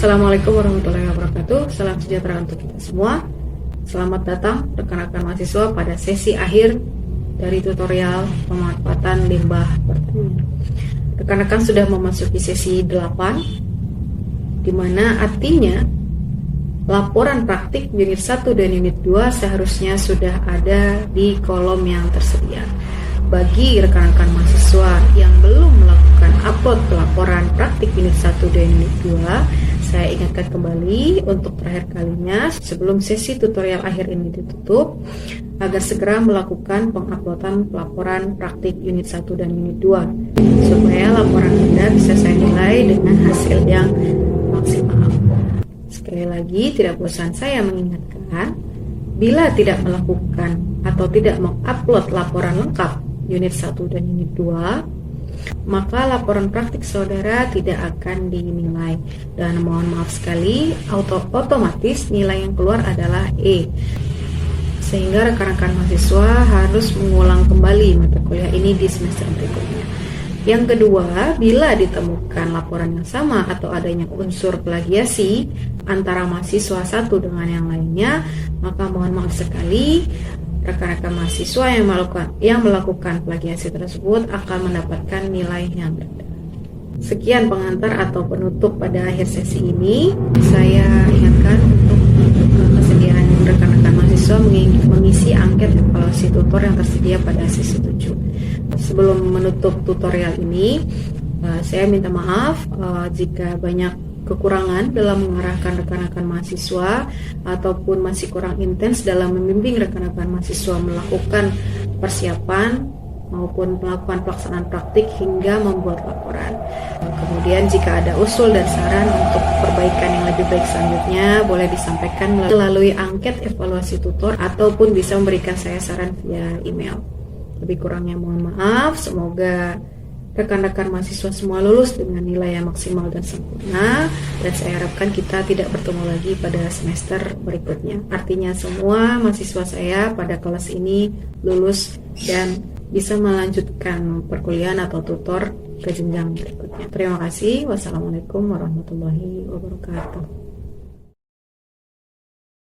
Assalamualaikum warahmatullahi wabarakatuh. Salam sejahtera untuk kita semua. Selamat datang rekan-rekan mahasiswa pada sesi akhir dari tutorial pemanfaatan limbah pertanian. Rekan-rekan sudah memasuki sesi 8, di mana artinya laporan praktik unit 1 dan unit 2 seharusnya sudah ada di kolom yang tersedia. Bagi rekan-rekan mahasiswa yang belum melakukan upload laporan praktik unit 1 dan unit 2, saya ingatkan kembali untuk terakhir kalinya sebelum sesi tutorial akhir ini ditutup, agar segera melakukan penguploadan laporan praktik unit 1 dan unit 2 supaya laporan Anda bisa saya nilai dengan hasil yang maksimal. Sekali lagi, tidak bosan saya mengingatkan, bila tidak melakukan atau tidak mengupload laporan lengkap unit 1 dan unit 2, maka laporan praktik saudara tidak akan dinilai, dan mohon maaf sekali, otomatis nilai yang keluar adalah E, sehingga rekan-rekan mahasiswa harus mengulang kembali mata kuliah ini di semester berikutnya. Yang kedua, bila ditemukan laporan yang sama atau adanya unsur plagiasi antara mahasiswa satu dengan yang lainnya, maka mohon maaf sekali, rekan-rekan mahasiswa yang melakukan plagiasi tersebut akan mendapatkan nilai yang berbeda. Sekian pengantar atau penutup pada akhir sesi ini. Saya ingatkan untuk kesediaan rekan-rekan mahasiswa mengisi angket evaluasi tutor yang tersedia pada sesi 7. Sebelum menutup tutorial ini, saya minta maaf jika banyak kekurangan dalam mengarahkan rekan-rekan mahasiswa ataupun masih kurang intens dalam membimbing rekan-rekan mahasiswa melakukan persiapan maupun melakukan pelaksanaan praktik hingga membuat laporan. Kemudian jika ada usul dan saran untuk perbaikan yang lebih baik selanjutnya, boleh disampaikan melalui angket evaluasi tutor ataupun bisa memberikan saya saran via email. Lebih kurangnya mohon maaf, semoga rekan-rekan mahasiswa semua lulus dengan nilai yang maksimal dan sempurna, dan saya harapkan kita tidak bertemu lagi pada semester berikutnya. Artinya semua mahasiswa saya pada kelas ini lulus dan bisa melanjutkan perkuliahan atau tutor ke jenjang berikutnya. Terima kasih. Wassalamualaikum warahmatullahi wabarakatuh.